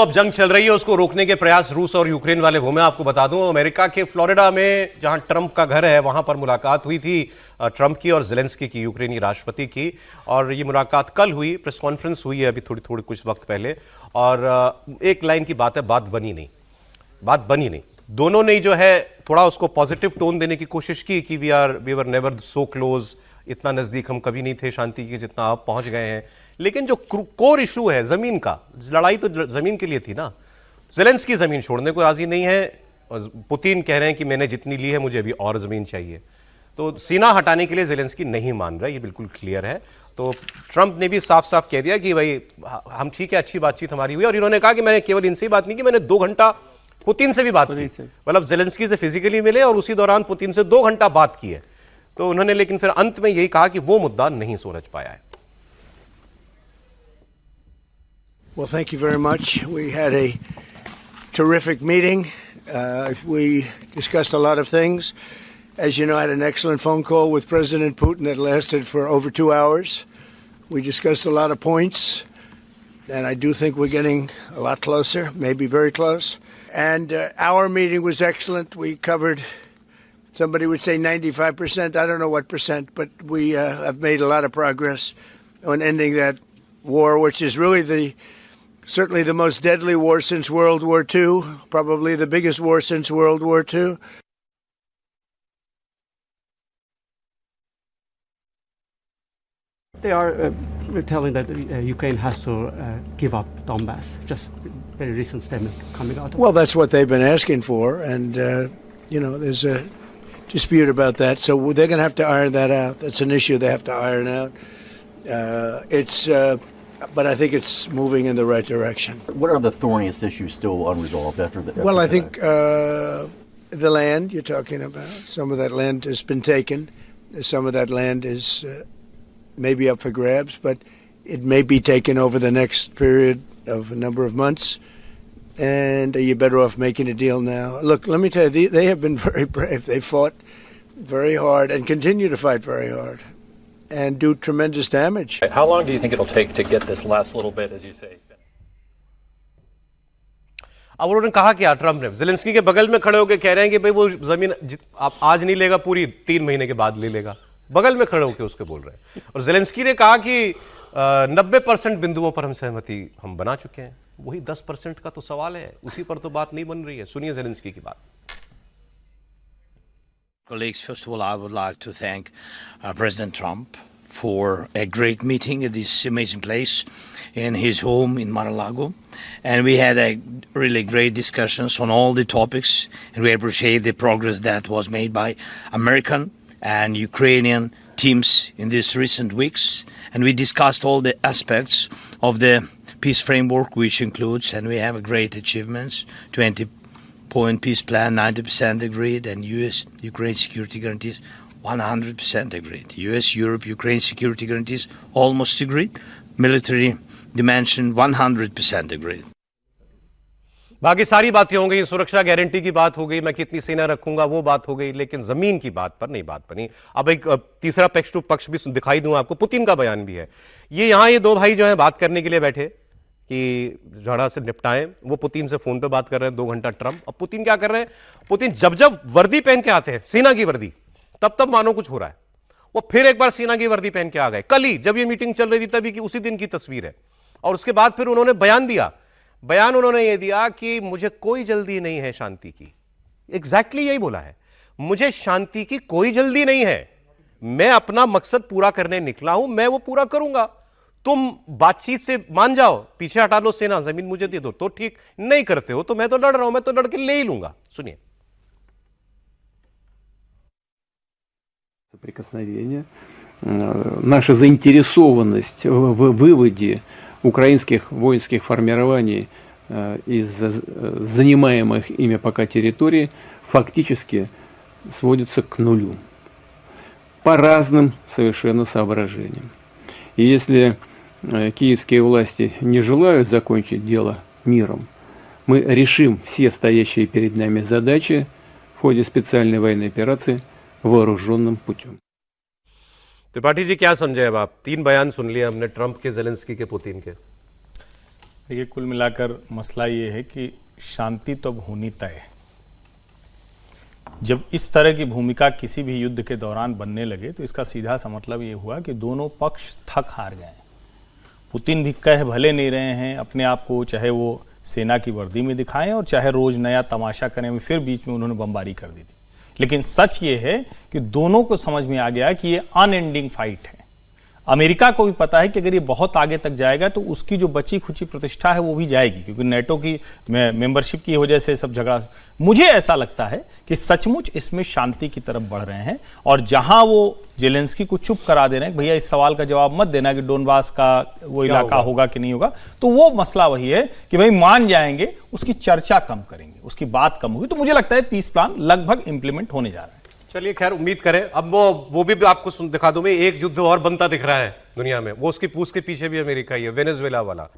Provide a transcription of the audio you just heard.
अब जंग चल रही है उसको रोकने के प्रयास रूस और यूक्रेन वाले वो मैं आपको बता दूं। अमेरिका के फ्लोरिडा में जहां ट्रंप का घर है वहां पर मुलाकात हुई थी ट्रंप की और ज़ेलेंस्की की, यूक्रेनी राष्ट्रपति की। और ये मुलाकात कल हुई, प्रेस कॉन्फ्रेंस हुई है अभी थोड़ी कुछ वक्त पहले। और एक लाइन की बात है, बात बनी नहीं। दोनों ने जो है थोड़ा उसको पॉजिटिव टोन देने की कोशिश की कि we were never so close, इतना नजदीक हम कभी नहीं थे शांति के जितना आप पहुंच गए हैं। लेकिन जो कोर इशू है जमीन का, लड़ाई तो जमीन के लिए थी ना। ज़ेलेंस्की जमीन छोड़ने को राजी नहीं है और पुतिन कह रहे हैं कि मैंने जितनी ली है मुझे अभी और जमीन चाहिए। तो सीना हटाने के लिए ज़ेलेंस्की नहीं मान रहा, ये बिल्कुल क्लियर है। तो ट्रंप ने भी साफ साफ कह दिया कि भाई हम ठीक है, अच्छी बातचीत हमारी हुई। और इन्होंने कहा कि मैंने केवल इनसे ही बात नहीं की, मैंने 2 घंटा पुतिन से भी बात की। मतलब ज़ेलेंस्की से फिजिकली मिले और उसी दौरान पुतिन से 2 घंटा बात की है। तो उन्होंने लेकिन फिर अंत में यही कहा कि वो मुद्दा नहीं सुलझ पाया है। Well, thank you very much. We had a terrific meeting. We discussed a lot of things. As you know, I had an excellent phone call with President Putin that lasted for over 2 hours. We discussed a lot of points, and I do think we're getting a lot closer, maybe very close. And our meeting was excellent. We covered, somebody would say 95%. I don't know what percent, but we have made a lot of progress on ending that war, which is really certainly the most deadly war since World War II, probably the biggest war since World War II. They are telling that Ukraine has to give up Donbass. Just very recent statement coming out. Well, that's what they've been asking for, and there's a dispute about that. So they're going to have to iron that out. That's an issue they have to iron out. But I think it's moving in the right direction. What are the thorniest issues still unresolved after the? Well, I think the land you're talking about. Some of that land has been taken. Some of that land is maybe up for grabs, but it may be taken over the next period of a number of months. And you're better off making a deal now. Look, let me tell you, they have been very brave. They fought very hard and continue to fight very hard and do tremendous damage. How long do you think it'll take to get this last little bit, as you say? अब उन्होंने कहा क्या Trump ने, Zelensky के बगल में खड़े होकर कह रहे हैं कि भाई वो जमीन आप आज नहीं लेगा, पूरी 3 महीने के बाद ले लेगा। बगल में खड़े होकर उसके बोल रहे हैं। और ज़ेलेंस्की ने कहा कि 90% बिंदुओं पर हम सहमति हम बना चुके हैं। वही 10% का तो सवाल है, उसी पर तो बात नहीं बन रही है। सुनिए ज़ेलेंस्की की बात। Colleagues, first of all, I would like to thank President Trump for a great meeting at this amazing place in his home in Mar-a-Lago. And we had a really great discussions on all the topics, and we appreciate the progress that was made by American and Ukrainian teams in these recent weeks. And we discussed all the aspects of the peace framework, which includes, and we have great achievements, 20-point peace plan, 90% agreed, and U.S.-Ukraine security guarantees, 100% agreed. U.S.-Europe-Ukraine security guarantees, almost agreed. Military dimension, 100% agreed. बाकी सारी बातें हो गई, सुरक्षा guarantee की बात हो गई, मैं कितनी सेना रखूंगा वो बात हो गई, लेकिन जमीन की बात पर नहीं बात बनी। अब एक तीसरा पक्ष भी दिखाई दूं आपको, पुतिन का बयान भी है। ये 2 भाई जो है बात करने के लिए बैठे कि झगड़ा से निपटाएं। वो पुतिन से फोन पे बात कर रहे हैं 2 घंटा ट्रंप। अब पुतिन क्या कर रहे हैं, पुतिन जब वर्दी पहन के आते हैं, सेना की वर्दी, तब मानो कुछ हो रहा है। वो फिर एक बार सेना की वर्दी पहन के आ गए। कल ही जब ये मीटिंग चल रही थी तभी की उसी दिन की तस्वीर है। और उसके बाद फिर उन्होंने बयान उन्होंने ये दिया कि मुझे कोई जल्दी नहीं है शांति की। एग्जैक्टली यही बोला है, मुझे शांति की कोई जल्दी नहीं है, मैं अपना मकसद पूरा करने निकला हूं, मैं वो पूरा करूंगा। तुम बातचीत से मान जाओ, पीछे हटा लो सेना, जमीन मुझे दे दो तो ठीक, नहीं करते हो तो मैं तो लड़ रहा हूं, मैं तो लड़ के ले ही लूंगा। सुनिए। Соприкосновения. Наша заинтересованность в выводе украинских воинских формирований из занимаемых ими пока территорий фактически сводится к нулю. По разным совершенно соображениям. И если киевские власти не желают закончить дело миром, мы решим все стоящие перед нами задачи в ходе специальной военной операции вооруженным путем. त्रिपाठी जी क्या समझे अब आप? 3 बयान सुन लिए हमने, ट्रंप के, ज़ेलेंस्की के, पुतिन के। देखिए, कुल मिलाकर मसला ये है कि शांति तो अब होनी तय है। जब इस तरह की भूमिका किसी भी युद्ध के दौरान बनने लगे तो इसका सीधा सा मतलब ये हुआ कि दोनों पक्ष थक हार गए। पुतिन भी कह भले नहीं रहे हैं अपने आप को, चाहे वो सेना की वर्दी में दिखाएं और चाहे रोज नया तमाशा करें, फिर बीच में उन्होंने बमबारी कर दी थी। लेकिन सच ये है कि दोनों को समझ में आ गया कि ये अनएंडिंग फाइट है। अमेरिका को भी पता है कि अगर ये बहुत आगे तक जाएगा तो उसकी जो बची खुची प्रतिष्ठा है वो भी जाएगी, क्योंकि नेटो की मेंबरशिप की वजह से सब झगड़ा। मुझे ऐसा लगता है कि सचमुच इसमें शांति की तरफ बढ़ रहे हैं, और जहां वो जेलेंस्की को चुप करा दे रहे हैं, भैया इस सवाल का जवाब मत देना कि डोनबास का वो इलाका होगा कि नहीं होगा, तो वो मसला वही है कि भाई मान जाएंगे, उसकी चर्चा कम करेंगे, उसकी बात कम होगी। तो मुझे लगता है पीस प्लान लगभग इंप्लीमेंट होने जा रहा है। चलिए, खैर उम्मीद करें। अब वो भी आपको दिखा दूं मैं, एक युद्ध और बनता दिख रहा है दुनिया में, वो उसकी पूछ के पीछे भी अमेरिका ही है, वेनेजुएला वाला।